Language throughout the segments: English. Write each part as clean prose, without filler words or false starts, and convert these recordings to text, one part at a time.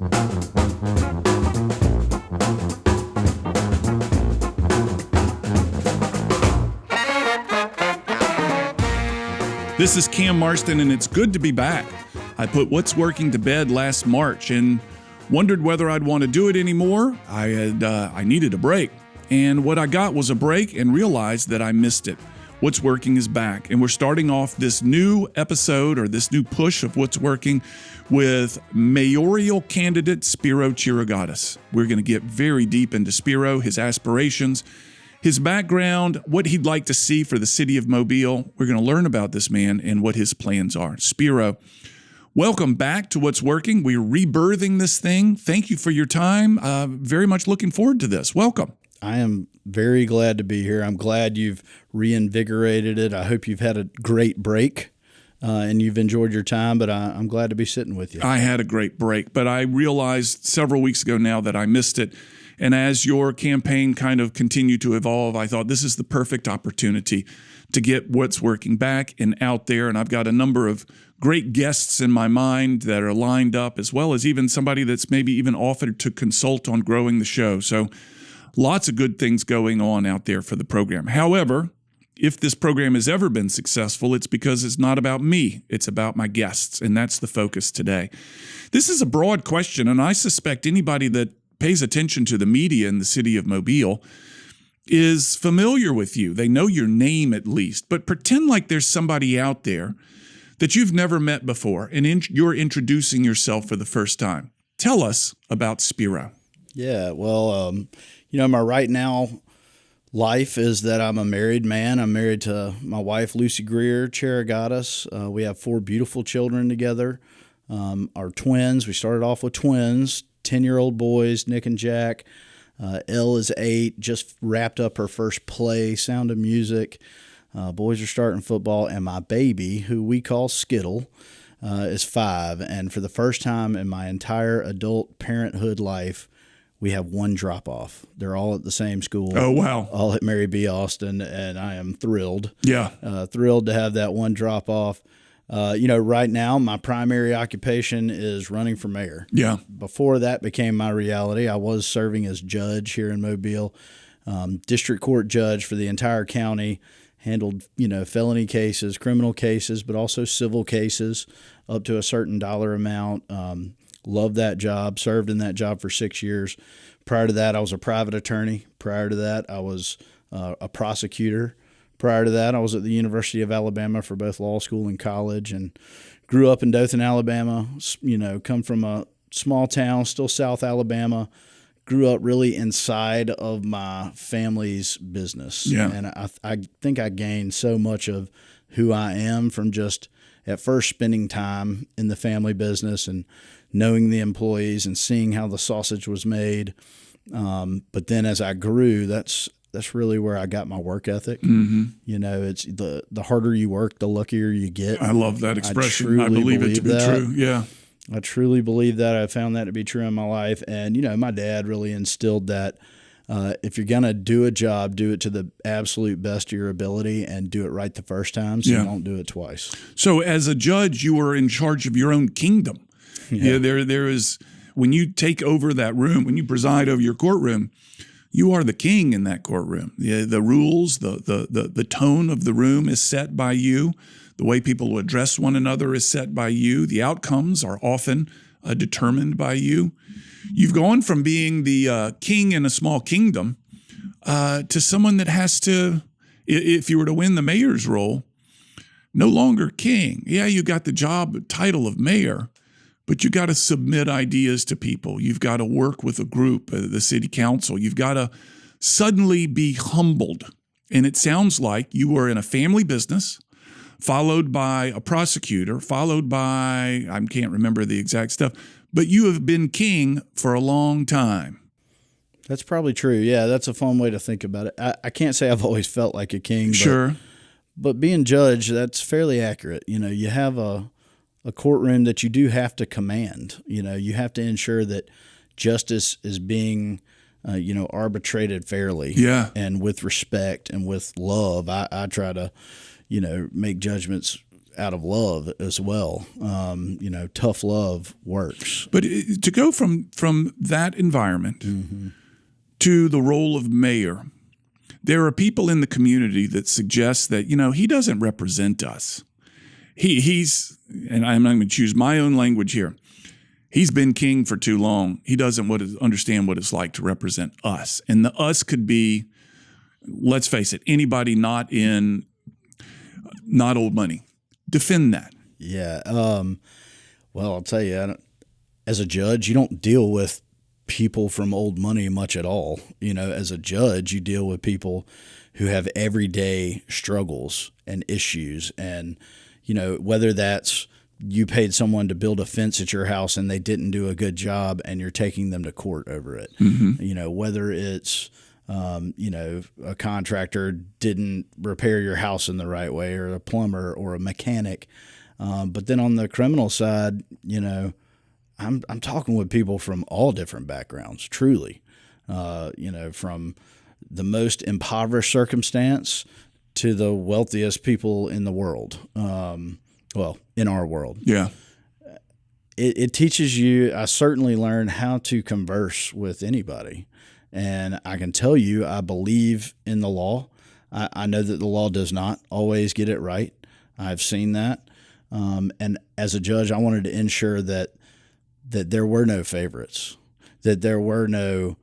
This is Cam Marston, and it's good to be back. I put What's Working to bed last March and wondered whether I'd want to do it anymore. I needed a break, and what I got was a break and realized that I missed it. What's Working is back, and we're starting off this new episode or this new push of What's Working with mayoral candidate Spiro Chieriogotis. We're going to get very deep into Spiro, his aspirations, his background, what he'd like to see for the city of Mobile. We're going to learn about this man and what his plans are. Spiro, welcome back to What's Working. We're rebirthing this thing. Thank you for your time. Very much looking forward to this. Welcome. I am very glad to be here. I'm glad you've reinvigorated it. I hope you've had a great break and you've enjoyed your time, but I'm glad to be sitting with you. I had a great break, but I realized several weeks ago now that I missed it. And as your campaign kind of continued to evolve, I thought this is the perfect opportunity to get What's Working back and out there. And I've got a number of great guests in my mind that are lined up, as well as even somebody that's maybe even offered to consult on growing the show. So lots of good things going on out there for the program. However, if this program has ever been successful, it's because it's not about me. It's about my guests, and that's the focus today. This is a broad question, and I suspect anybody that pays attention to the media in the city of Mobile is familiar with you. They know your name at least, but pretend like there's somebody out there that you've never met before and you're introducing yourself for the first time. Tell us about Spiro. Yeah, well, my right now life is that I'm a married man. I'm married to my wife, Lucy Cheriogotis. We have 4 beautiful children together. Our twins, we started off with twins, 10-year-old boys, Nick and Jack. Elle is 8, just wrapped up her first play, Sound of Music. Boys are starting football, and my baby, who we call Skittle, is 5. And for the first time in my entire adult parenthood life, we have one drop-off. They're all at the same school. Oh, wow. All at Mary B. Austin, and I am thrilled. Yeah. Thrilled to have that one drop-off. Right now, my primary occupation is running for mayor. Yeah. Before that became my reality, I was serving as judge here in Mobile, district court judge for the entire county, handled, felony cases, criminal cases, but also civil cases up to a certain dollar amount. Loved that job, served in that job for 6 years. Prior to that, I was a private attorney. Prior to that, I was a prosecutor. Prior to that, I was at the University of Alabama for both law school and college, and grew up in Dothan, Alabama, come from a small town, still South Alabama, grew up really inside of my family's business. Yeah. And I think I gained so much of who I am from just at first spending time in the family business and knowing the employees and seeing how the sausage was made. But then as I grew, that's really where I got my work ethic. Mm-hmm. It's the harder you work, the luckier you get. I love that expression. I truly believe it to be true. Yeah. I truly believe that. I found that to be true in my life. And, my dad really instilled that if you're going to do a job, do it to the absolute best of your ability and do it right the first time so you don't do it twice. So as a judge, you are in charge of your own kingdom. Yeah. There is, when you take over that room, when you preside over your courtroom, you are the king in that courtroom. The rules, the tone of the room is set by you. The way people address one another is set by you. The outcomes are often determined by you. You've gone from being the king in a small kingdom to someone that has to, if you were to win the mayor's role, no longer king. Yeah, you got the title of mayor, but you got to submit ideas to people. You've got to work with a group, the city council. You've got to suddenly be humbled. And it sounds like you were in a family business, followed by a prosecutor, followed by, I can't remember the exact stuff, but you have been king for a long time. That's probably true. Yeah, that's a fun way to think about it. I can't say I've always felt like a king. Sure. But being judge, that's fairly accurate. You have a courtroom that you do have to command. You have to ensure that justice is being, arbitrated fairly. Yeah. And with respect and with love. I try to, make judgments out of love as well. Tough love works. But to go from that environment to the role of mayor, there are people in the community that suggest that, he doesn't represent us. He's, and I'm not going to choose my own language here, he's been king for too long. He doesn't understand what it's like to represent us. And the us could be, let's face it, anybody not old money. Defend that. Yeah. Well, I'll tell you, as a judge, you don't deal with people from old money much at all. As a judge, you deal with people who have everyday struggles and issues. And, whether that's you paid someone to build a fence at your house and they didn't do a good job and you're taking them to court over it. Whether it's, a contractor didn't repair your house in the right way, or a plumber or a mechanic. But then on the criminal side, I'm talking with people from all different backgrounds, truly, from the most impoverished circumstance to the wealthiest people in the world. In our world. Yeah. It teaches you, I certainly learned how to converse with anybody. And I can tell you, I believe in the law. I know that the law does not always get it right. I've seen that. And as a judge, I wanted to ensure that there were no favorites, that there were no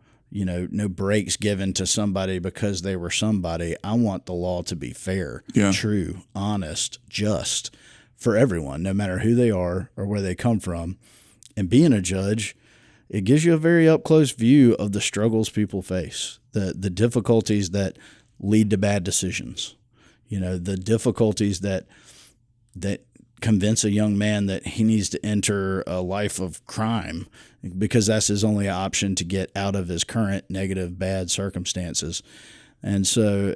breaks given to somebody because they were somebody. I want the law to be fair, true, honest, just for everyone, no matter who they are or where they come from. And being a judge, it gives you a very up-close view of the struggles people face, the difficulties that lead to bad decisions, the difficulties that convince a young man that he needs to enter a life of crime because that's his only option to get out of his current negative, bad circumstances. And so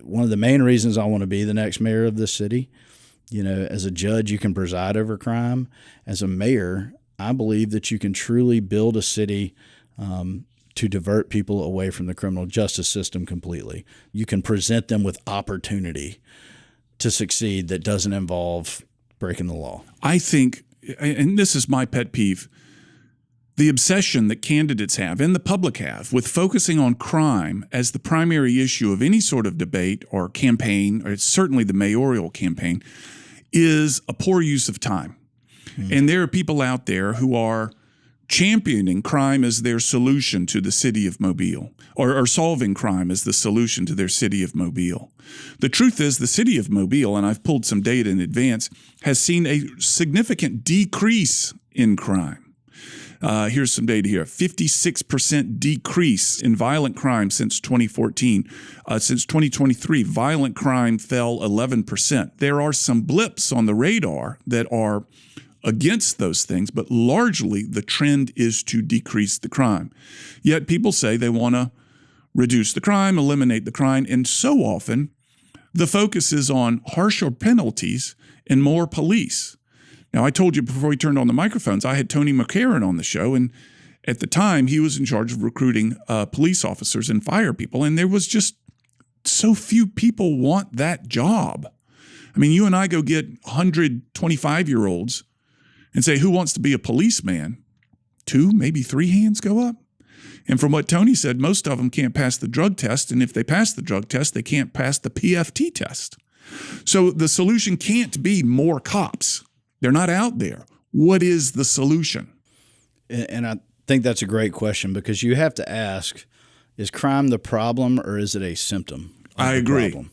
one of the main reasons I want to be the next mayor of this city, as a judge, you can preside over crime. As a mayor, I believe that you can truly build a city to divert people away from the criminal justice system completely. You can present them with opportunity to succeed that doesn't involve breaking the law. I think, and this is my pet peeve, the obsession that candidates have and the public have with focusing on crime as the primary issue of any sort of debate or campaign, or certainly the mayoral campaign, is a poor use of time. And there are people out there who are championing crime as their solution to the city of Mobile, or solving crime as the solution to their city of Mobile. The truth is the city of Mobile, and I've pulled some data in advance, has seen a significant decrease in crime. Here's some data here. 56% decrease in violent crime since 2014. Since 2023, violent crime fell 11%. There are some blips on the radar that are against those things, but largely the trend is to decrease the crime. Yet people say they want to reduce the crime, eliminate the crime, and so often the focus is on harsher penalties and more police. Now, I told you before we turned on the microphones, I had Tony McCarran on the show, and at the time he was in charge of recruiting police officers and fire people, and there was just so few people want that job. I mean, you and I go get 125-year-olds and say, who wants to be a policeman? 2, maybe 3 hands go up. And from what Tony said, most of them can't pass the drug test. And if they pass the drug test, they can't pass the PFT test. So the solution can't be more cops. They're not out there. What is the solution? And I think that's a great question, because you have to ask, is crime the problem or is it a symptom of I the agree. problem?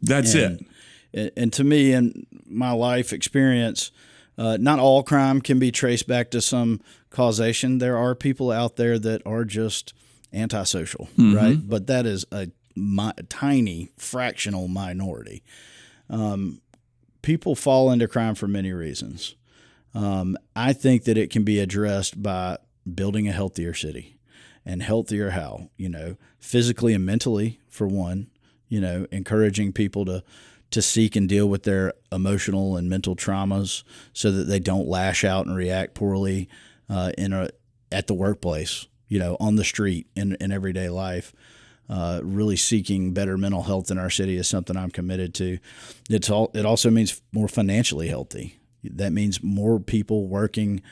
That's it. And to me, in my life experience, not all crime can be traced back to some causation. There are people out there that are just antisocial, right? But that is a tiny fractional minority. People fall into crime for many reasons. I think that it can be addressed by building a healthier city. And healthier how? Physically and mentally, for one, encouraging people to seek and deal with their emotional and mental traumas so that they don't lash out and react poorly at the workplace, on the street, in everyday life. really seeking better mental health in our city is something I'm committed to. It also means more financially healthy. That means more people working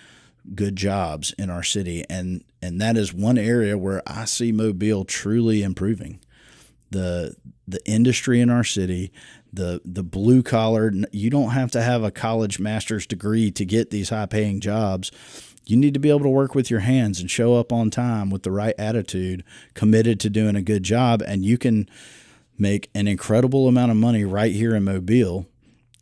good jobs in our city, and that is one area where I see Mobile truly improving. The industry in our city, the blue collar. You don't have to have a college master's degree to get these high paying jobs. You need to be able to work with your hands and show up on time with the right attitude, committed to doing a good job, and you can make an incredible amount of money right here in Mobile.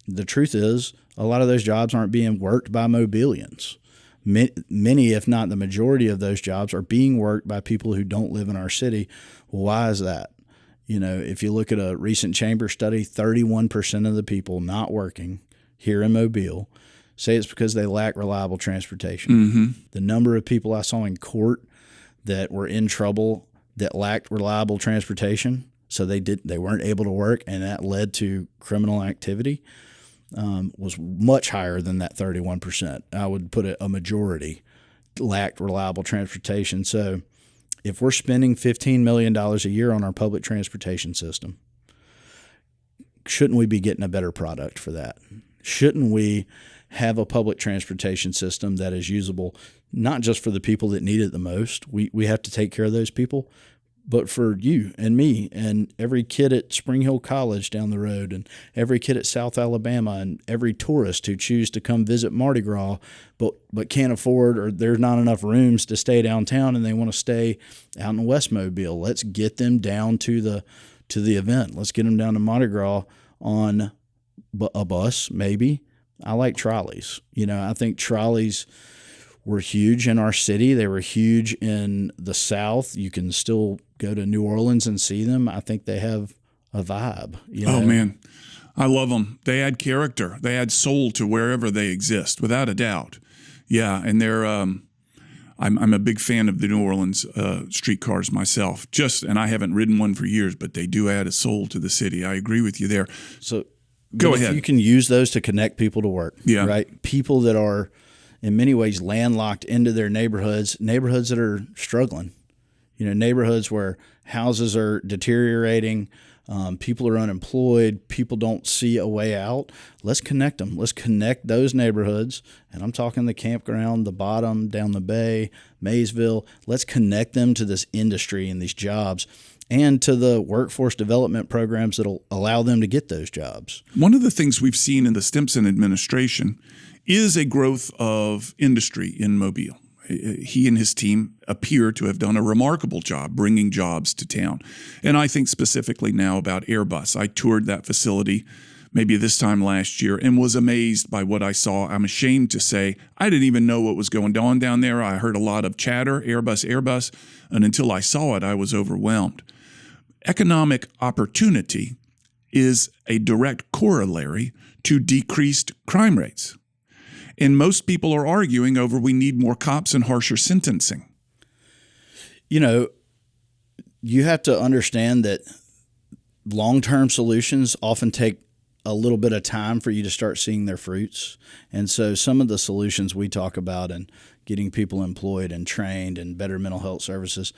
The truth is, a lot of those jobs aren't being worked by Mobilians. Many, if not the majority of those jobs, are being worked by people who don't live in our city. Well, why is that? If you look at a recent chamber study, 31% of the people not working here in Mobile say it's because they lack reliable transportation. Mm-hmm. The number of people I saw in court that were in trouble that lacked reliable transportation, so they weren't able to work, and that led to criminal activity, was much higher than that 31%. I would put it a majority lacked reliable transportation. So if we're spending $15 million a year on our public transportation system, shouldn't we be getting a better product for that? Shouldn't we have a public transportation system that is usable not just for the people that need it the most? We have to take care of those people, but for you and me and every kid at Spring Hill College down the road and every kid at South Alabama and every tourist who choose to come visit Mardi Gras but can't afford, or there's not enough rooms to stay downtown and they want to stay out in West Mobile. Let's get them down to the event. Let's get them down to Mardi Gras on a bus, maybe. I like trolleys. I think trolleys were huge in our city. They were huge in the South. You can still go to New Orleans and see them. I think they have a vibe. Oh, man. I love them. They add character. They add soul to wherever they exist, without a doubt. Yeah, and they're I'm a big fan of the New Orleans streetcars myself. And I haven't ridden one for years, but they do add a soul to the city. I agree with you there. So go ahead. You can use those to connect people to work. Yeah. Right? People that are in many ways landlocked into their neighborhoods that are struggling, neighborhoods where houses are deteriorating, people are unemployed, people don't see a way out. Let's connect them. Let's connect those neighborhoods. And I'm talking the Campground, the Bottom, down the Bay, Maysville. Let's connect them to this industry and these jobs and to the workforce development programs that'll allow them to get those jobs. One of the things we've seen in the Stimson administration is a growth of industry in Mobile. He and his team appear to have done a remarkable job bringing jobs to town. And I think specifically now about Airbus. I toured that facility maybe this time last year and was amazed by what I saw. I'm ashamed to say I didn't even know what was going on down there. I heard a lot of chatter, Airbus, and until I saw it, I was overwhelmed. Economic opportunity is a direct corollary to decreased crime rates. And most people are arguing over we need more cops and harsher sentencing. You have to understand that long-term solutions often take a little bit of time for you to start seeing their fruits. And so some of the solutions we talk about and getting people employed and trained and better mental health services,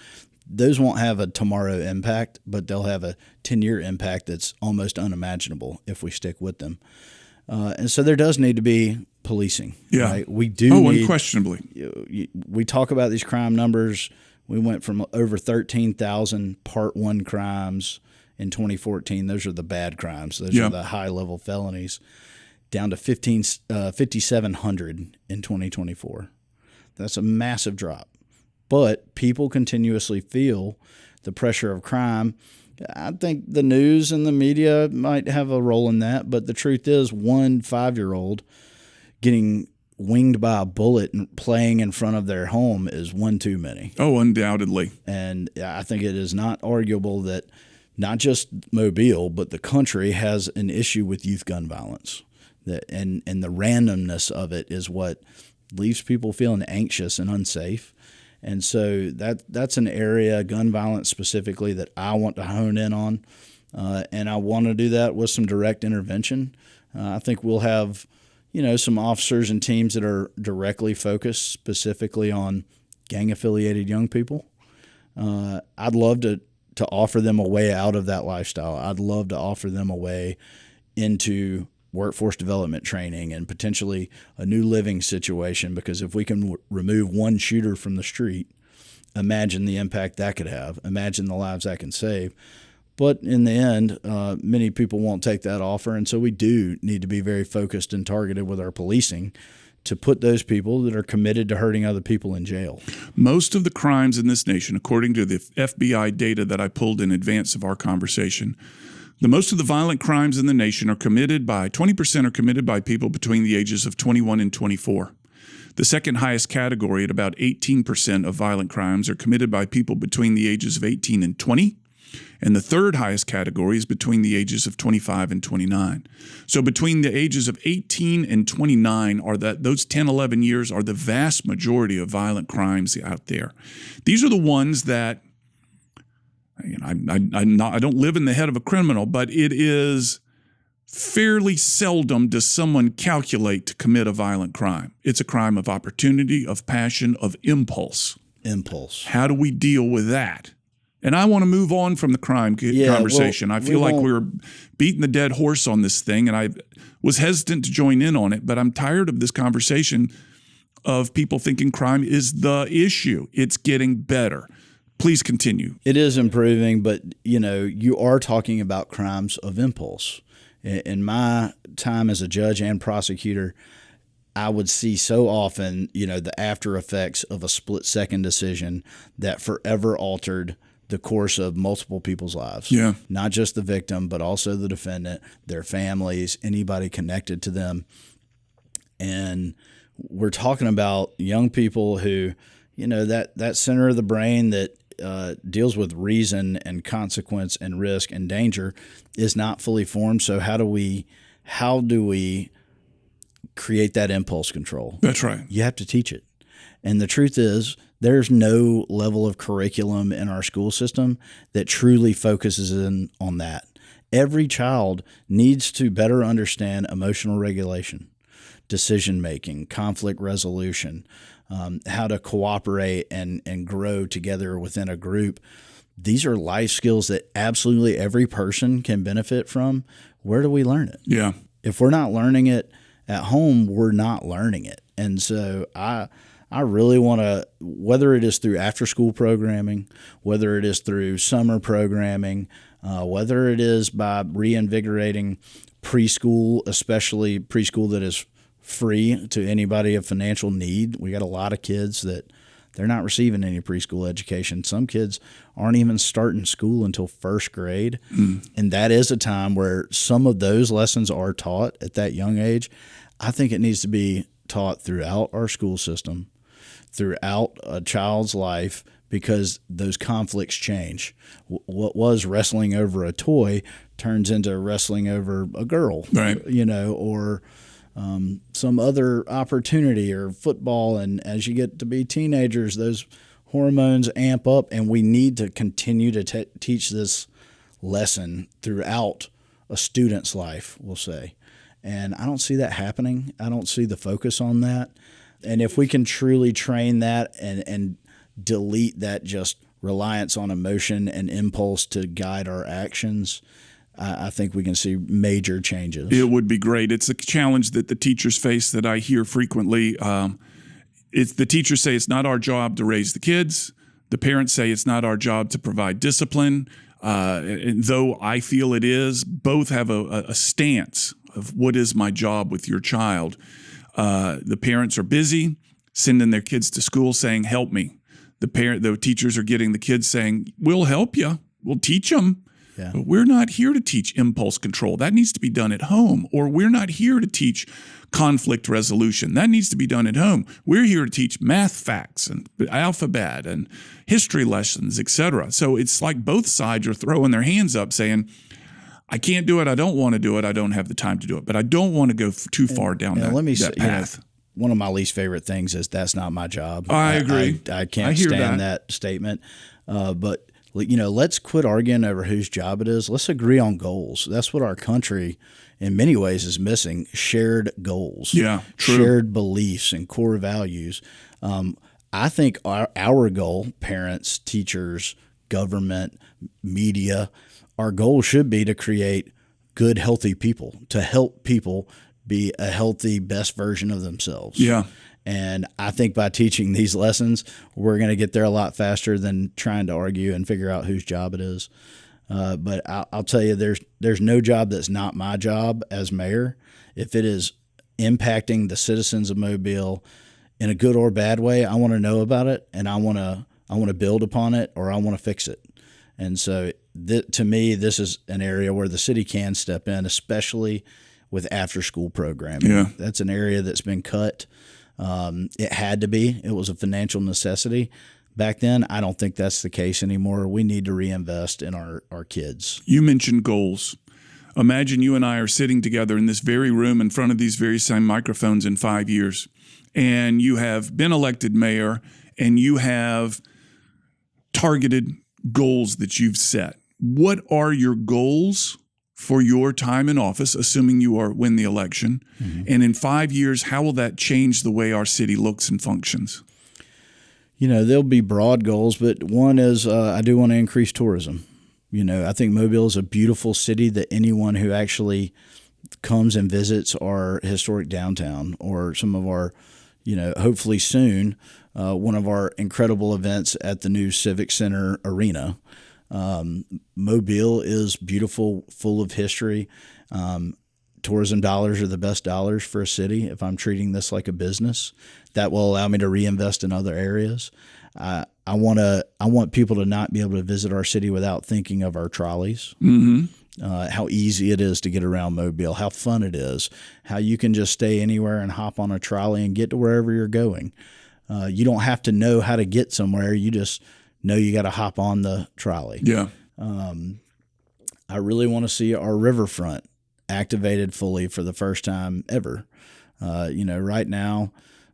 those won't have a tomorrow impact, but they'll have a 10-year impact that's almost unimaginable if we stick with them. And so there does need to be policing. Yeah. Right? We do unquestionably. We talk about these crime numbers. We went from over 13,000 Part 1 crimes in 2014. Those are the bad crimes. Those are the high-level felonies, down to 5,700 in 2024. That's a massive drop. But people continuously feel the pressure of crime. I think the news and the media might have a role in that, but the truth is one 5-year-old getting winged by a bullet and playing in front of their home is one too many. Oh, undoubtedly. And I think it is not arguable that not just Mobile, but the country has an issue with youth gun violence. And the randomness of it is what leaves people feeling anxious and unsafe. And so that's an area, gun violence specifically, that I want to hone in on. And I want to do that with some direct intervention. I think we'll have, some officers and teams that are directly focused specifically on gang-affiliated young people. I'd love to to offer them a way out of that lifestyle. I'd love to offer them a way into workforce development training and potentially a new living situation, because if we can remove one shooter from the street, imagine the impact that could have. Imagine the lives that can save. But in the end, many people won't take that offer, and so we do need to be very focused and targeted with our policing to put those people that are committed to hurting other people in jail. Most of the crimes in this nation, according to the FBI data that I pulled in advance of our conversation, most of the violent crimes in the nation are committed by 20% are committed by people between the ages of 21 and 24. The second highest category, at about 18% of violent crimes, are committed by people between the ages of 18 and 20. And the third highest category is between the ages of 25 and 29. So between the ages of 18 and 29 those 10, 11 years are the vast majority of violent crimes out there. These are the ones that, I don't live in the head of a criminal, but it is fairly seldom does someone calculate to commit a violent crime. It's a crime of opportunity, of passion, of impulse. How do we deal with that? And I want to move on from the crime conversation. I feel like we're beating the dead horse on this thing, and I was hesitant to join in on it, but I'm tired of this conversation of people thinking crime is the issue. It's getting better. Please continue. It is improving, but you are talking about crimes of impulse. In my time as a judge and prosecutor, I would see so often, the after effects of a split-second decision that forever altered the course of multiple people's lives. Yeah. Not just the victim, but also the defendant, their families, anybody connected to them. And we're talking about young people who, that center of the brain that deals with reason and consequence and risk and danger is not fully formed. So how do we create that impulse control? That's right. You have to teach it. And the truth is, there's no level of curriculum in our school system that truly focuses in on that. Every child needs to better understand emotional regulation, decision-making, conflict resolution, how to cooperate and grow together within a group. These are life skills that absolutely every person can benefit from. Where do we learn it? Yeah. If we're not learning it at home, we're not learning it. And so I really want to, whether it is through after-school programming, whether it is through summer programming, whether it is by reinvigorating preschool, especially preschool that is free to anybody of financial need. We got a lot of kids that they're not receiving any preschool education. Some kids aren't even starting school until first grade. And that is a time where some of those lessons are taught at that young age. I think it needs to be taught throughout our school system, throughout a child's life, because those conflicts change. What was wrestling over a toy turns into wrestling over a girl, right? Or some other opportunity, or football. And as you get to be teenagers, those hormones amp up, and we need to continue to teach this lesson throughout a student's life, we'll say. And I don't see that happening. I don't see the focus on that. And if we can truly train that and delete that just reliance on emotion and impulse to guide our actions, I think we can see major changes. It would be great. It's a challenge that the teachers face that I hear frequently. The teachers say it's not our job to raise the kids. The parents say it's not our job to provide discipline. And though I feel it is, both have a stance of what is my job with your child. The parents are busy sending their kids to school saying, help me. The teachers are getting the kids saying, we'll help you. We'll teach them. Yeah. But we're not here to teach impulse control. That needs to be done at home. Or we're not here to teach conflict resolution. That needs to be done at home. We're here to teach math facts and alphabet and history lessons, etc. So it's like both sides are throwing their hands up saying, I can't do it. I don't want to do it. I don't have the time to do it. But I don't want to go too far down that path. One of my least favorite things is that's not my job. I agree. I can't stand that statement. But let's quit arguing over whose job it is. Let's agree on goals. That's what our country, in many ways, is missing: shared goals, shared beliefs, and core values. I think our goal, parents, teachers, government, media. Our goal should be to create good, healthy people, to help people be a healthy, best version of themselves. Yeah. And I think by teaching these lessons, we're going to get there a lot faster than trying to argue and figure out whose job it is. But I'll tell you, there's no job that's not my job as mayor. If it is impacting the citizens of Mobile in a good or bad way, I want to know about it, and I want to build upon it, or I want to fix it. And so to me, this is an area where the city can step in, especially with after-school programming. Yeah. That's an area that's been cut. It had to be. It was a financial necessity back then. I don't think that's the case anymore. We need to reinvest in our kids. You mentioned goals. Imagine you and I are sitting together in this very room in front of these very same microphones in 5 years, and you have been elected mayor, and you have targeted goals that you've set. What are your goals for your time in office, assuming you win the election? Mm-hmm. And in 5 years, how will that change the way our city looks and functions? There'll be broad goals, but one is I do want to increase tourism. I think Mobile is a beautiful city that anyone who actually comes and visits our historic downtown, or some of our, hopefully soon, one of our incredible events at the new Civic Center Arena. Mobile is beautiful, full of history. Tourism dollars are the best dollars for a city. If I'm treating this like a business, that will allow me to reinvest in other areas. I want people to not be able to visit our city without thinking of our trolleys. Mm-hmm. How easy it is to get around Mobile, how fun it is, how you can just stay anywhere and hop on a trolley and get to wherever you're going. You don't have to know how to get somewhere. You just know you got to hop on the trolley. Yeah. I really want to see our riverfront activated fully for the first time ever. Right now,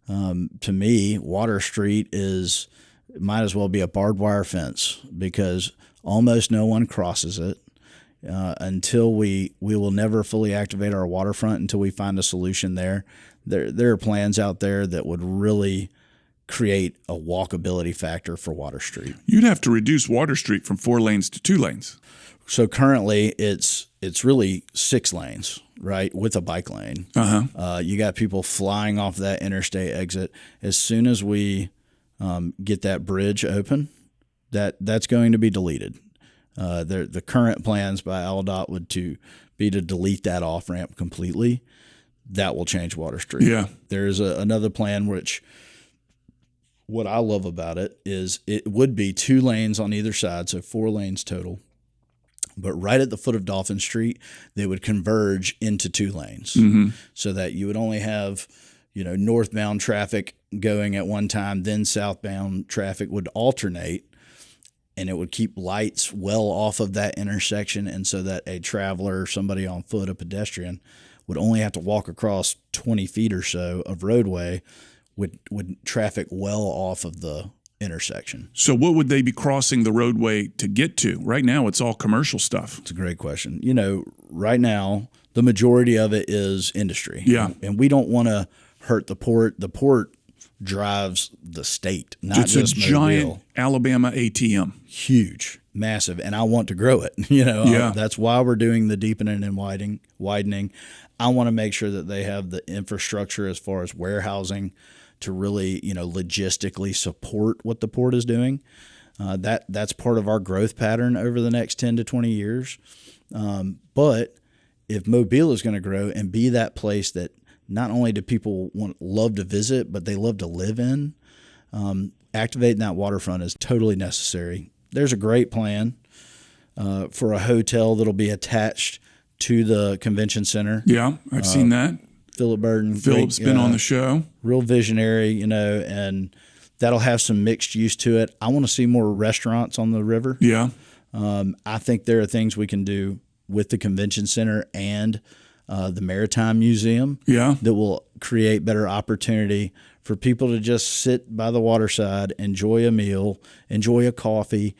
to me, Water Street might as well be a barbed wire fence, because almost no one crosses it. Until we will never fully activate our waterfront until we find a solution there. There are plans out there that would really create a walkability factor for Water Street. You'd have to reduce Water Street from 4 lanes to 2 lanes. So currently it's really 6 lanes, right, with a bike lane. Uh-huh. You got people flying off that interstate exit. As soon as we get that bridge open, that's going to be deleted. The current plans by AlDOT would be to delete that off ramp completely. That will change Water Street. Yeah. There's another plan which, what I love about it is it would be 2 lanes on either side, so 4 lanes total. But right at the foot of Dolphin Street, they would converge into 2 lanes, mm-hmm. so that you would only have, northbound traffic going at one time, then southbound traffic would alternate, and it would keep lights well off of that intersection, and so that a traveler, somebody on foot, a pedestrian, would only have to walk across 20 feet or so of roadway with traffic well off of the intersection. So what would they be crossing the roadway to get to? Right now, it's all commercial stuff. It's a great question. Right now, the majority of it is industry. Yeah. And we don't want to hurt the port. The port drives the state, not it's just It's a giant Mobile. Alabama ATM. Huge, massive, and I want to grow it. That's why we're doing the deepening and widening. I want to make sure that they have the infrastructure as far as warehousing to really, logistically support what the port is doing. That's part of our growth pattern over the next 10 to 20 years. But if Mobile is going to grow and be that place that not only do people love to visit, but they love to live in, activating that waterfront is totally necessary. There's a great plan for a hotel that'll be attached to the convention center. Yeah, I've seen that. Philip Burden. Philip's been on the show. Real visionary, and that'll have some mixed use to it. I want to see more restaurants on the river. Yeah. I think there are things we can do with the convention center and the Maritime Museum that will create better opportunity for people to just sit by the waterside, enjoy a meal, enjoy a coffee,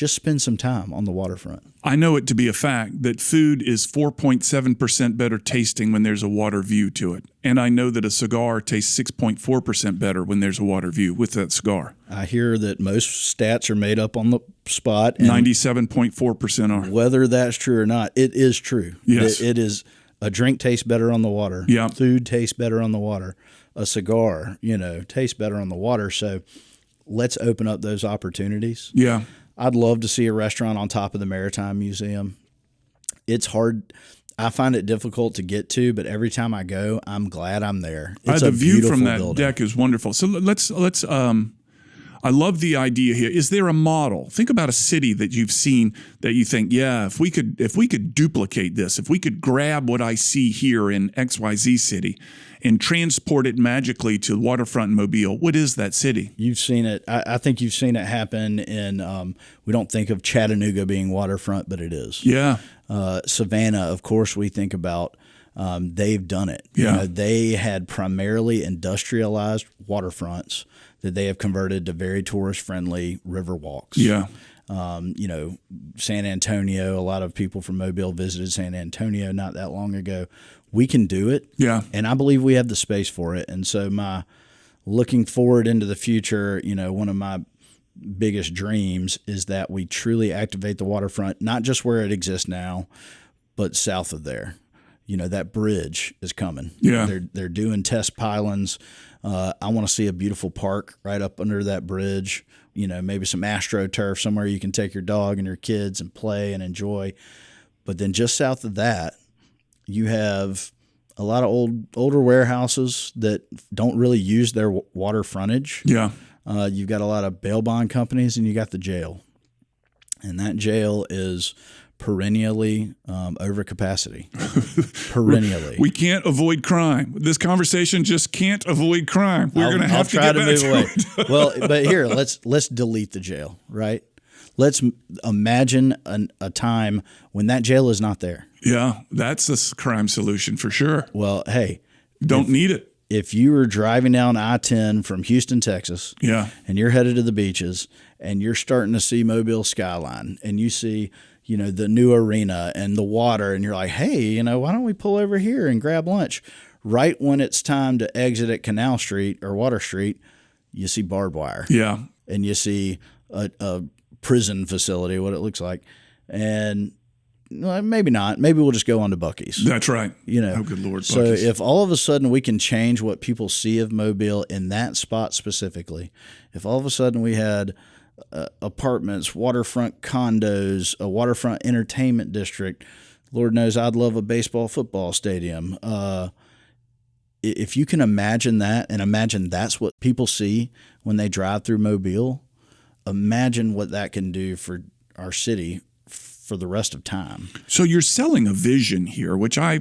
just spend some time on the waterfront. I know it to be a fact that food is 4.7% better tasting when there's a water view to it. And I know that a cigar tastes 6.4% better when there's a water view with that cigar. I hear that most stats are made up on the spot. And 97.4% are. whether that's true or not, it is true. Yes. It is. A drink tastes better on the water. Yeah. Food tastes better on the water. A cigar, tastes better on the water. So let's open up those opportunities. Yeah. I'd love to see a restaurant on top of the Maritime Museum. It's hard. I find it difficult to get to, but every time I go, I'm glad I'm there. It's The view from that building. deck is wonderful. So let's I love the idea here. Is there a model? Think about a city that you've seen that you think, yeah, if we could duplicate this, if we could grab what I see here in XYZ city and transport it magically to waterfront Mobile, what is that city? You've seen it. I think you've seen it happen in, we don't think of Chattanooga being waterfront, but it is. Yeah. Savannah, of course, we think about. They've done it. Yeah. They had primarily industrialized waterfronts that they have converted to very tourist-friendly river walks. Yeah. San Antonio, a lot of people from Mobile visited San Antonio not that long ago. We can do it. Yeah. And I believe we have the space for it. And so my looking forward into the future, one of my biggest dreams is that we truly activate the waterfront, not just where it exists now, but south of there. That bridge is coming. Yeah. They're doing test pylons. I want to see a beautiful park right up under that bridge. Maybe some AstroTurf somewhere you can take your dog and your kids and play and enjoy. But then just south of that, you have a lot of older warehouses that don't really use their water frontage. Yeah. You've got a lot of bail bond companies, and you got the jail. And that jail is perennially over capacity. Perennially. We can't avoid crime. This conversation just can't avoid crime. We're going to have to get back to it. Well, but here, let's delete the jail, right? Let's imagine a time when that jail is not there. Yeah, that's a crime solution for sure. Well, hey. Don't need it. If you were driving down I-10 from Houston, Texas, yeah, and you're headed to the beaches, and you're starting to see Mobile skyline, and you see the new arena and the water, and you're like, hey, why don't we pull over here and grab lunch? Right when it's time to exit at Canal Street or Water Street, you see barbed wire. Yeah. And you see a prison facility, what it looks like. And maybe not. Maybe we'll just go on to Buc-ee's. That's right. Oh, good Lord. So Buc-ee's. if all of a sudden we can change what people see of Mobile in that spot specifically, if all of a sudden we had apartments, waterfront condos, a waterfront entertainment district, Lord knows I'd love a baseball football stadium. If you can imagine that, and imagine that's what people see when they drive through Mobile, imagine what that can do for our city for the rest of time. So you're selling a vision here, which I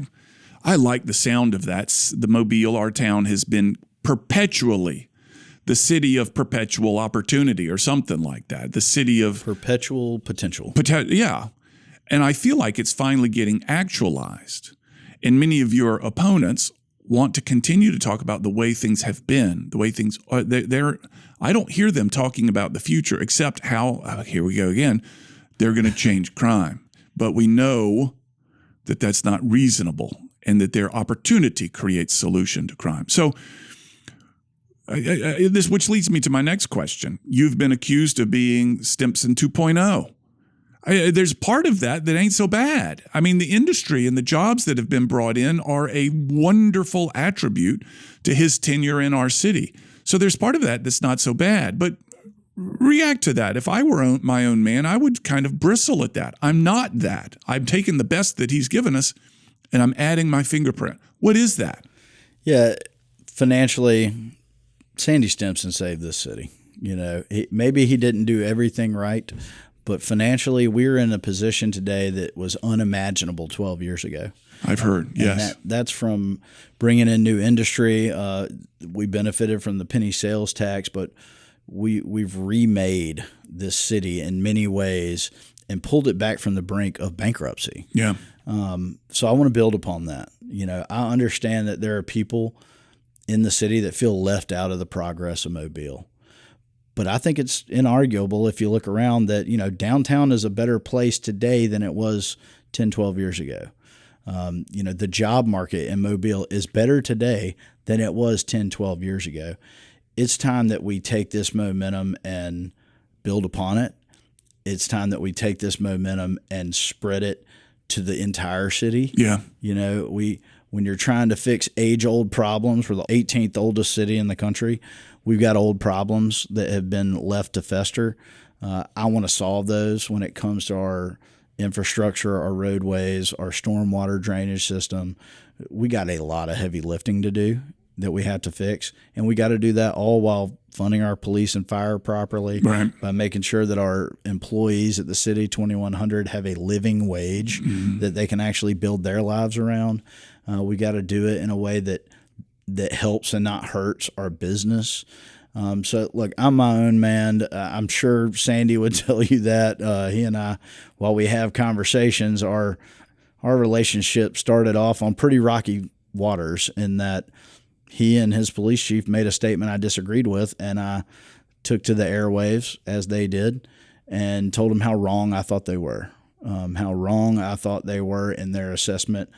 like the sound of that. The Mobile, our town, has been perpetually the city of perpetual opportunity or something like that. The city of perpetual potential. Yeah. And I feel like it's finally getting actualized. And many of your opponents want to continue to talk about the way things have been, the way things are. I don't hear them talking about the future except how, here we go again, they're going to change crime. But we know that that's not reasonable and that their opportunity creates solution to crime. So which leads me to my next question. You've been accused of being Stimson 2.0. There's part of that ain't so bad. I mean, the industry and the jobs that have been brought in are a wonderful attribute to his tenure in our city. So there's part of that that's not so bad. But react to that. If I were my own man, I would kind of bristle at that. I'm not that. I've taken the best that he's given us, and I'm adding my fingerprint. What is that? Yeah, financially, Sandy Stimson saved this city. Maybe he didn't do everything right, but financially, we're in a position today that was unimaginable 12 years ago. I've heard, yes. That's from bringing in new industry. We benefited from the penny sales tax, but we've remade this city in many ways and pulled it back from the brink of bankruptcy. Yeah. So I want to build upon that. I understand that there are people in the city that feel left out of the progress of Mobile. But I think it's inarguable if you look around that, downtown is a better place today than it was 10, 12 years ago. The job market in Mobile is better today than it was 10, 12 years ago. It's time that we take this momentum and build upon it. It's time that we take this momentum and spread it to the entire city. Yeah. When you're trying to fix age-old problems, we're the 18th oldest city in the country. We've got old problems that have been left to fester. I want to solve those when it comes to our infrastructure, our roadways, our stormwater drainage system. We got a lot of heavy lifting to do that we have to fix, and we got to do that all while funding our police and fire properly, right, by making sure that our employees at the city 2100 have a living wage that they can actually build their lives around. We got to do it in a way that helps and not hurts our business. So look, I'm my own man. I'm sure Sandy would tell you that. He and I, while we have conversations, our relationship started off on pretty rocky waters, in that he and his police chief made a statement I disagreed with, and I took to the airwaves, as they did, and told them how wrong I thought they were, in their assessment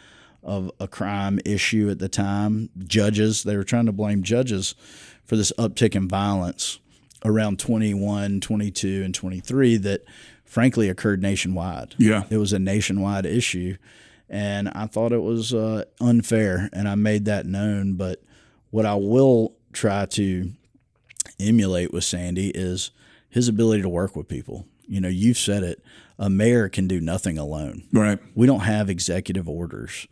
of a crime issue at the time. Judges, they were trying to blame judges for this uptick in violence around 21, 22, and 23 that frankly occurred nationwide. Yeah. It was a nationwide issue, and I thought it was unfair, and I made that known. But what I will try to emulate with Sandy is his ability to work with people. You've said it. A mayor can do nothing alone. Right. We don't have executive orders.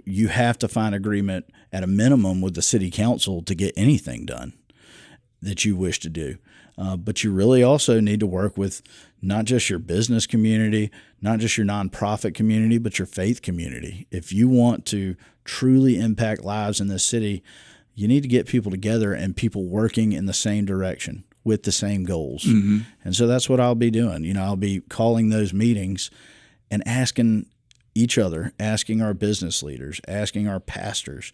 You have to find agreement at a minimum with the city council to get anything done that you wish to do. But you really also need to work with not just your business community, not just your nonprofit community, but your faith community. If you want to truly impact lives in this city, you need to get people together and people working in the same direction with the same goals. Mm-hmm. And so that's what I'll be doing. I'll be calling those meetings and asking each other, asking our business leaders, asking our pastors,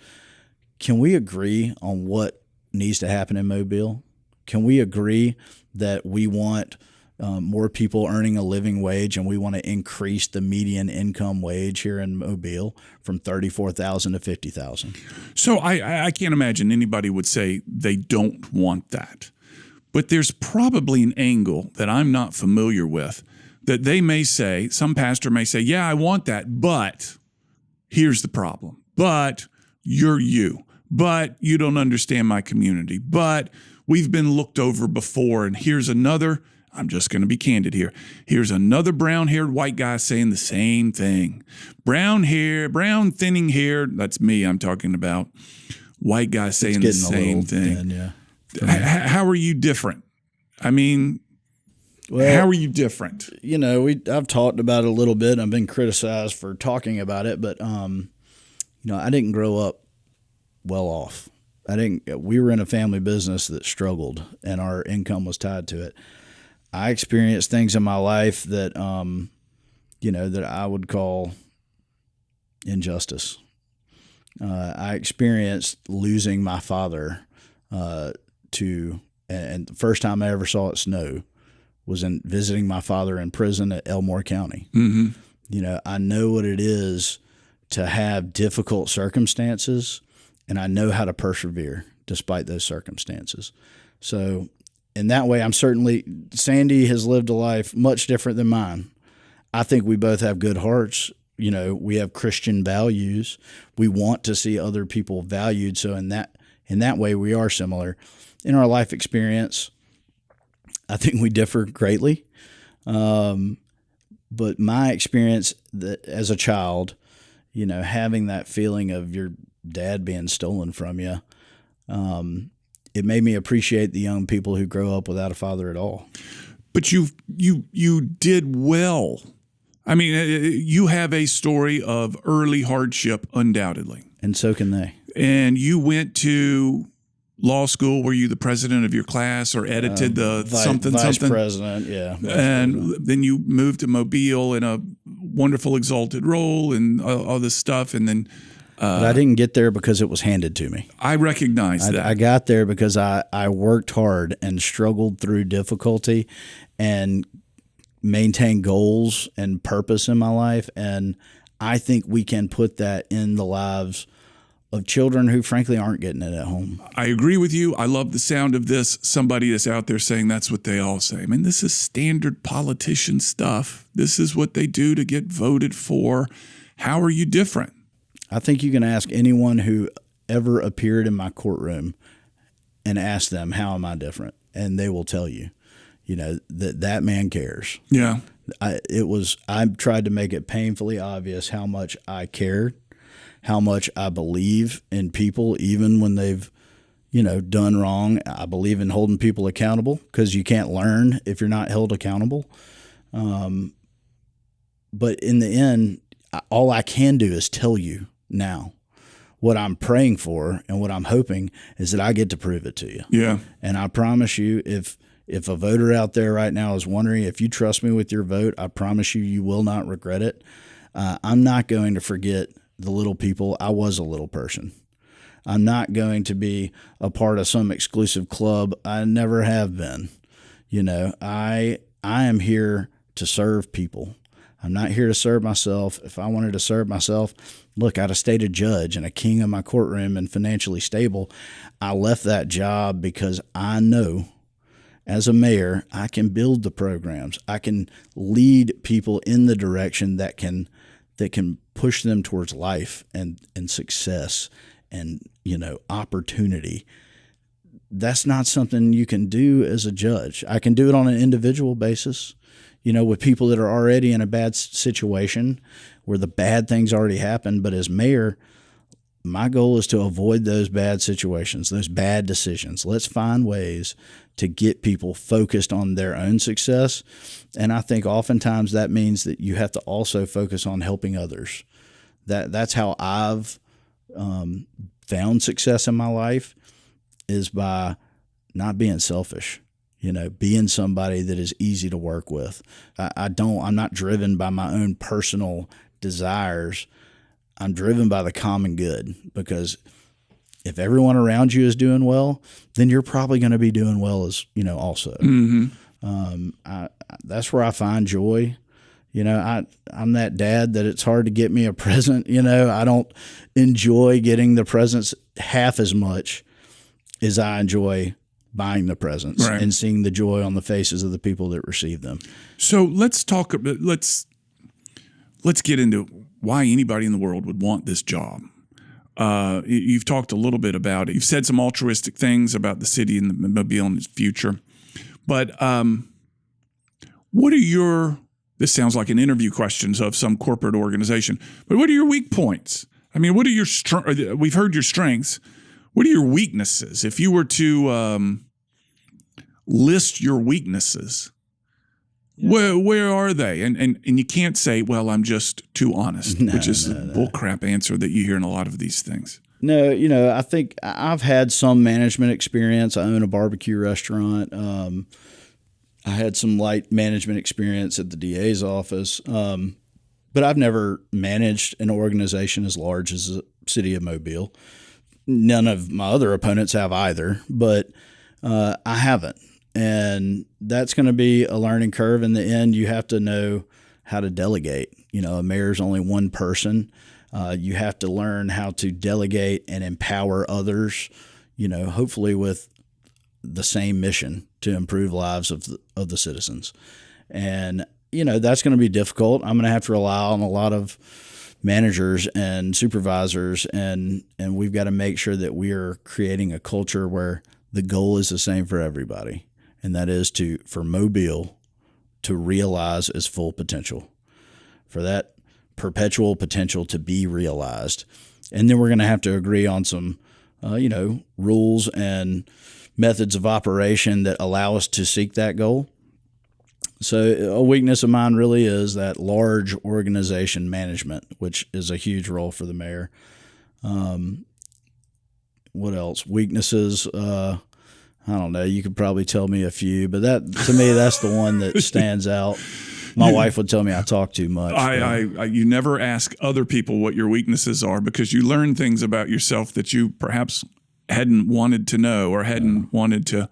can we agree on what needs to happen in Mobile? Can we agree that we want more people earning a living wage, and we want to increase the median income wage here in Mobile from $34,000 to $50,000? So I can't imagine anybody would say they don't want that. But there's probably an angle that I'm not familiar with that they may say, some pastor may say, yeah, I want that, but here's the problem. But you're you. But you don't understand my community. But we've been looked over before, and here's another, I'm just going to be candid here. Here's another brown-haired white guy saying the same thing. Brown hair, brown thinning hair, that's me I'm talking about. White guy saying the same thing. Thin, yeah. How are you different? I mean, how are you different? I've talked about it a little bit. I've been criticized for talking about it, but I didn't grow up well off. We were in a family business that struggled, and our income was tied to it. I experienced things in my life that that I would call injustice. I experienced losing my father and the first time I ever saw it snow was in visiting my father in prison at Elmore County. Mm-hmm. I know what it is to have difficult circumstances, and I know how to persevere despite those circumstances. So in that way, Sandy has lived a life much different than mine. I think we both have good hearts. We have Christian values. We want to see other people valued. So in that way, we are similar. In our life experience, I think we differ greatly. But my experience as a child, having that feeling of your dad being stolen from you, it made me appreciate the young people who grow up without a father at all. But you did well. I mean, you have a story of early hardship, undoubtedly. And so can they. And you went to law school. Were you the president of your class or edited the vice president? Yeah. Then you moved to Mobile in a wonderful exalted role and all this stuff. And then But I didn't get there because it was handed to me. I recognize that. I got there because I worked hard and struggled through difficulty and maintained goals and purpose in my life. And I think we can put that in the lives of children who frankly aren't getting it at home. I agree with you. I love the sound of this. Somebody that's out there saying that's what they all say. I mean, this is standard politician stuff. This is what they do to get voted for. How are you different? I think you can ask anyone who ever appeared in my courtroom and ask them, how am I different? And they will tell you, that man cares. Yeah. I tried to make it painfully obvious how much I cared, how much I believe in people, even when they've, done wrong. I believe in holding people accountable because you can't learn if you're not held accountable. But in the end, all I can do is tell you now what I'm praying for and what I'm hoping is that I get to prove it to you. Yeah. And I promise you, if a voter out there right now is wondering if you trust me with your vote, I promise you, you will not regret it. I'm not going to forget the little people. I was a little person. I'm not going to be a part of some exclusive club. I never have been. I am here to serve people. I'm not here to serve myself. If I wanted to serve myself, look, I'd have stayed a judge and a king of my courtroom and financially stable. I left that job because I know as a mayor, I can build the programs. I can lead people in the direction that can push them towards life and success and, opportunity. That's not something you can do as a judge. I can do it on an individual basis, with people that are already in a bad situation where the bad things already happened. But as mayor, my goal is to avoid those bad situations, those bad decisions. Let's find ways to get people focused on their own success. And I think oftentimes that means that you have to also focus on helping others. That's how I've found success in my life, is by not being selfish. Being somebody that is easy to work with. I'm not driven by my own personal desires. I'm driven by the common good, because if everyone around you is doing well, then you're probably going to be doing well as, also. Mm-hmm. That's where I find joy. I'm that dad that it's hard to get me a present. I don't enjoy getting the presents half as much as I enjoy buying the presents, right, and seeing the joy on the faces of the people that receive them. So let's talk. Let's get into why anybody in the world would want this job. You've talked a little bit about it. You've said some altruistic things about the city and the Mobile and its future. But what are your? This sounds like an interview questions of some corporate organization. But what are your weak points? I mean, what are your? We've heard your strengths. What are your weaknesses? If you were to list your weaknesses, where are they? And you can't say, well, I'm just too honest, which is a bullcrap answer that you hear in a lot of these things. No, I think I've had some management experience. I own a barbecue restaurant. I had some light management experience at the DA's office, but I've never managed an organization as large as the city of Mobile. None of my other opponents have either, but I haven't. And that's going to be a learning curve. In the end, you have to know how to delegate. A mayor's only one person. You have to learn how to delegate and empower others, hopefully with the same mission to improve lives of the citizens. And, that's going to be difficult. I'm going to have to rely on a lot of managers and supervisors, and we've got to make sure that we are creating a culture where the goal is the same for everybody, and that is for Mobile to realize its full potential, for that perpetual potential to be realized. And then we're going to have to agree on some, rules and methods of operation that allow us to seek that goal. So a weakness of mine really is that large organization management, which is a huge role for the mayor. What else? Weaknesses. I don't know. You could probably tell me a few, but that, to me, that's the one that stands out. My wife would tell me I talk too much. You never ask other people what your weaknesses are because you learn things about yourself that you perhaps hadn't wanted to know or hadn't wanted to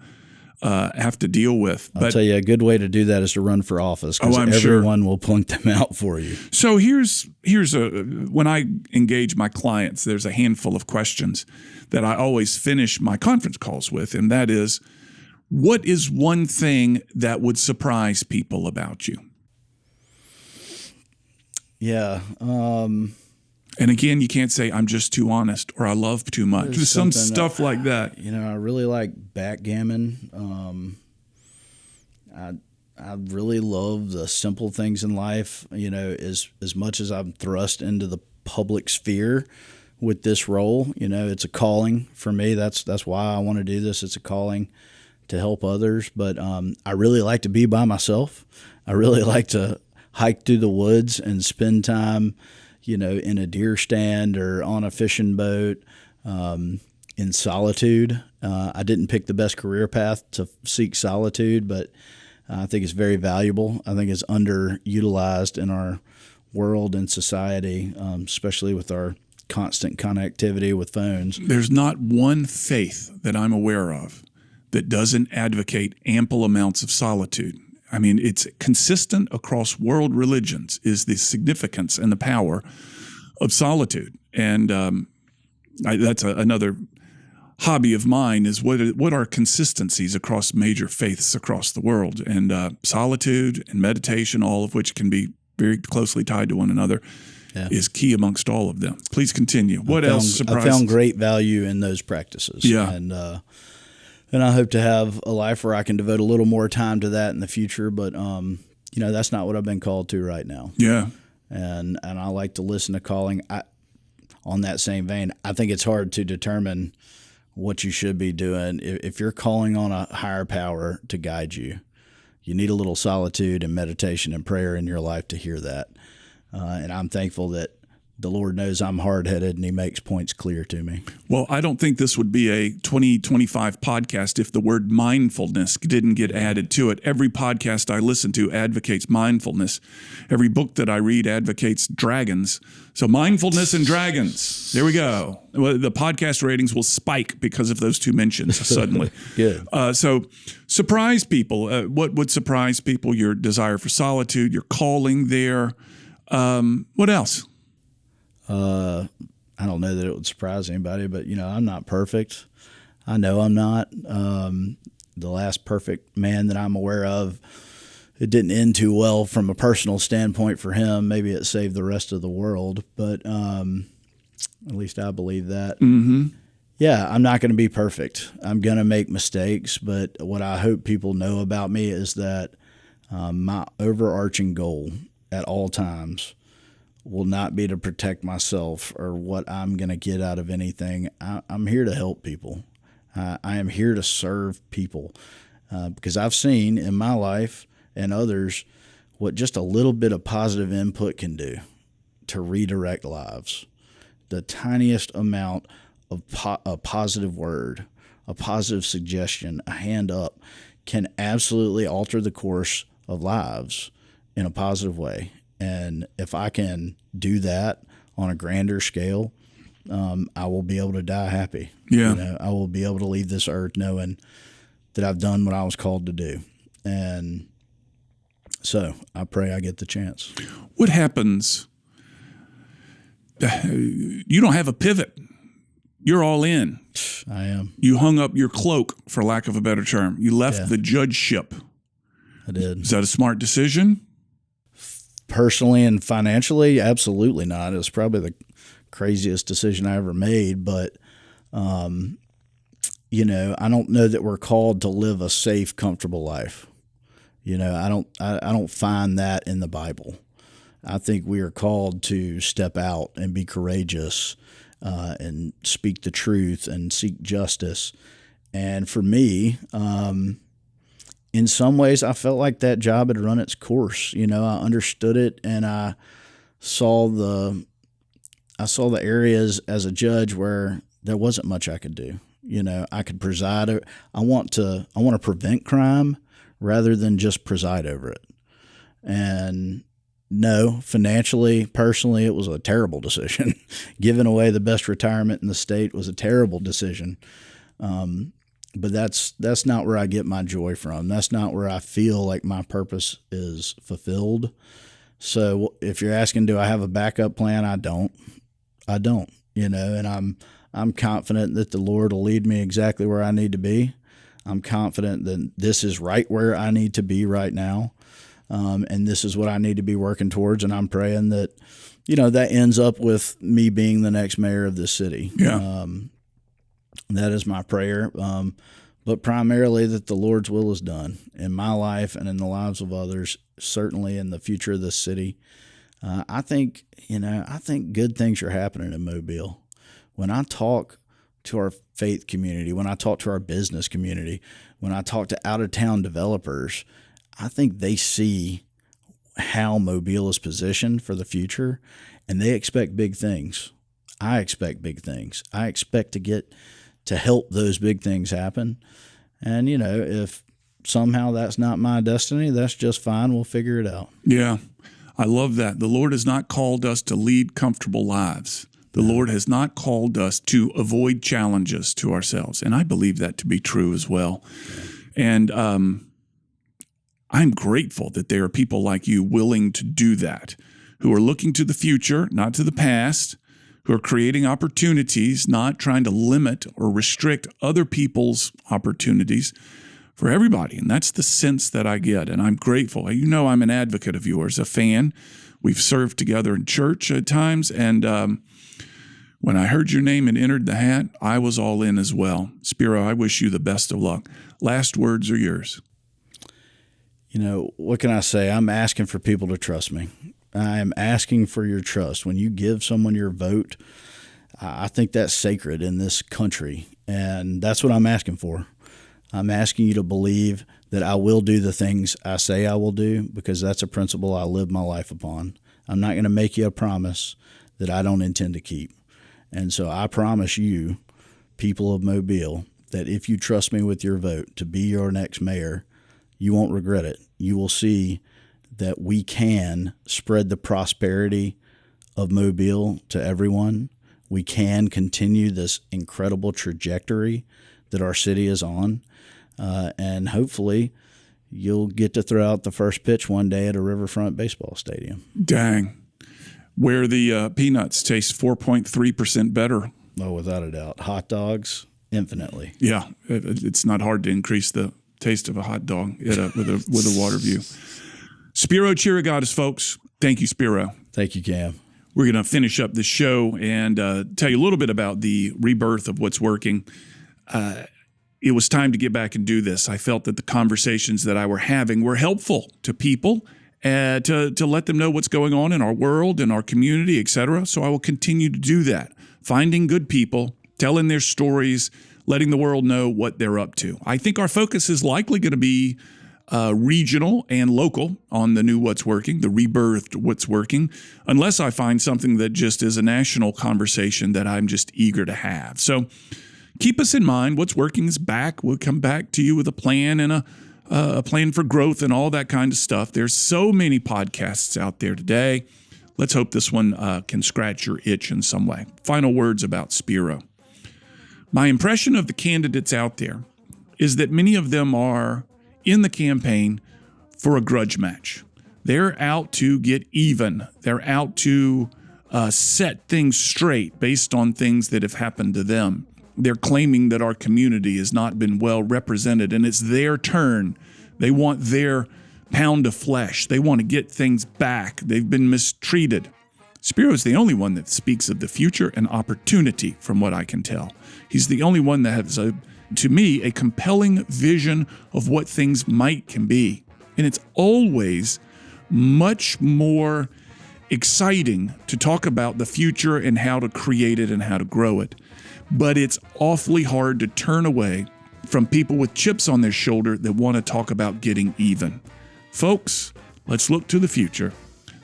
have to deal with. I'll tell you, a good way to do that is to run for office because everyone will point them out for you. So here's when I engage my clients, there's a handful of questions that I always finish my conference calls with, and that is, what is one thing that would surprise people about you? Yeah. And again, you can't say, I'm just too honest or I love too much. There's some stuff like that. I really like backgammon. I really love the simple things in life. As much as I'm thrust into the public sphere with this role, it's a calling for me. That's why I want to do this. It's a calling to help others. But I really like to be by myself. I really like to hike through the woods and spend time in a deer stand or on a fishing boat, in solitude. I didn't pick the best career path to seek solitude, but I think it's very valuable. I think it's underutilized in our world and society, especially with our constant connectivity with phones. There's not one faith that I'm aware of that doesn't advocate ample amounts of solitude. I mean, it's consistent across world religions is the significance and the power of solitude. And that's another hobby of mine is what are consistencies across major faiths across the world. And solitude and meditation, all of which can be very closely tied to one another, is key amongst all of them. Please continue. What else surprised? I found great value in those practices. Yeah. And I hope to have a life where I can devote a little more time to that in the future. But, that's not what I've been called to right now. Yeah. And I like to listen to calling. On that same vein, I think it's hard to determine what you should be doing. If you're calling on a higher power to guide you, you need a little solitude and meditation and prayer in your life to hear that. And I'm thankful that the Lord knows I'm hard-headed and he makes points clear to me. Well, I don't think this would be a 2025 podcast if the word mindfulness didn't get added to it. Every podcast I listen to advocates mindfulness. Every book that I read advocates dragons. So mindfulness and dragons. There we go. Well, the podcast ratings will spike because of those two mentions suddenly. Good. So surprise people. What would surprise people? Your desire for solitude, your calling there. What else? I don't know that it would surprise anybody, but I'm not perfect. I know I'm not. The last perfect man that I'm aware of, it didn't end too well from a personal standpoint for him. Maybe it saved the rest of the world, but at least I believe that. Mm-hmm. Yeah, I'm not going to be perfect. I'm going to make mistakes, but what I hope people know about me is that my overarching goal at all times will not be to protect myself or what I'm going to get out of anything. I'm here to help people. I am here to serve people because I've seen in my life and others what just a little bit of positive input can do to redirect lives. The tiniest amount of a positive word, a positive suggestion, a hand up can absolutely alter the course of lives in a positive way. And if I can do that on a grander scale, I will be able to die happy. Yeah. I will be able to leave this earth knowing that I've done what I was called to do. And so I pray I get the chance. What happens? You don't have a pivot. You're all in. I am. You hung up your cloak, for lack of a better term. You left the judgeship. I did. Is that a smart decision? Personally and financially, absolutely not. It was probably the craziest decision I ever made. But, I don't know that we're called to live a safe, comfortable life. I don't find that in the Bible. I think we are called to step out and be courageous and speak the truth and seek justice. And for me, in some ways, I felt like that job had run its course. I understood it, and I saw the areas as a judge where there wasn't much I could do. I could preside. I want to prevent crime rather than just preside over it. And no, financially, personally, it was a terrible decision. Giving away the best retirement in the state was a terrible decision. But that's not where I get my joy from. That's not where I feel like my purpose is fulfilled. So if you're asking, do I have a backup plan? I don't, and I'm confident that the Lord will lead me exactly where I need to be. I'm confident that this is right where I need to be right now. And this is what I need to be working towards. And I'm praying that, that ends up with me being the next mayor of this city. Yeah. That is my prayer. But primarily that the Lord's will is done in my life and in the lives of others, certainly in the future of this city. I think good things are happening in Mobile. When I talk to our faith community, when I talk to our business community, when I talk to out-of-town developers, I think they see how Mobile is positioned for the future, and they expect big things. I expect big things. I expect to help those big things happen. And, if somehow that's not my destiny, that's just fine. We'll figure it out. Yeah, I love that. The Lord has not called us to lead comfortable lives. The Lord has not called us to avoid challenges to ourselves. And I believe that to be true as well. And I'm grateful that there are people like you willing to do that, who are looking to the future, not to the past, who are creating opportunities, not trying to limit or restrict other people's opportunities for everybody. And that's the sense that I get. And I'm grateful. I'm an advocate of yours, a fan. We've served together in church at times. And when I heard your name and entered the hat, I was all in as well. Spiro, I wish you the best of luck. Last words are yours. What can I say? I'm asking for people to trust me. I am asking for your trust. When you give someone your vote, I think that's sacred in this country, and that's what I'm asking for. I'm asking you to believe that I will do the things I say I will do, because that's a principle I live my life upon. I'm not going to make you a promise that I don't intend to keep. And so I promise you, people of Mobile, that if you trust me with your vote to be your next mayor, you won't regret it. You will see that we can spread the prosperity of Mobile to everyone. We can continue this incredible trajectory that our city is on. And hopefully you'll get to throw out the first pitch one day at a Riverfront baseball stadium. Dang. Where the peanuts taste 4.3% better. Oh, without a doubt. Hot dogs, infinitely. Yeah. It's not hard to increase the taste of a hot dog with a water view. Spiro Chieriogotis, folks. Thank you, Spiro. Thank you, Cam. We're going to finish up this show and tell you a little bit about the rebirth of what's working. It was time to get back and do this. I felt that the conversations that I were having were helpful to people, to let them know what's going on in our world, in our community, etc. So I will continue to do that, finding good people, telling their stories, letting the world know what they're up to. I think our focus is likely going to be regional and local on the new What's Working, the rebirthed What's Working, unless I find something that just is a national conversation that I'm just eager to have. So keep us in mind. What's Working is back. We'll come back to you with a plan and a plan for growth and all that kind of stuff. There's so many podcasts out there today. Let's hope this one can scratch your itch in some way. Final words about Spiro. My impression of the candidates out there is that many of them are in the campaign for a grudge match. They're out to get even. They're out to set things straight based on things that have happened to them. They're claiming that our community has not been well represented, and it's their turn. They want their pound of flesh. They want to get things back. They've been mistreated. Spiro is the only one that speaks of the future and opportunity, from what I can tell. He's the only one that has, to me, a compelling vision of what things can be. And it's always much more exciting to talk about the future and how to create it and how to grow it. But it's awfully hard to turn away from people with chips on their shoulder that want to talk about getting even. Folks, let's look to the future,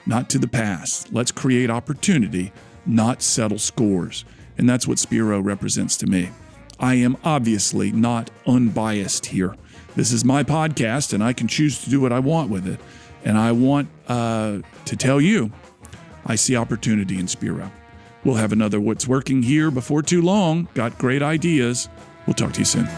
not to the past. Let's create opportunity, not settle scores. And that's what Spiro represents to me. I am obviously not unbiased here. This is my podcast, and I can choose to do what I want with it. And I want to tell you, I see opportunity in Spiro. We'll have another What's Working here before too long. Got great ideas. We'll talk to you soon.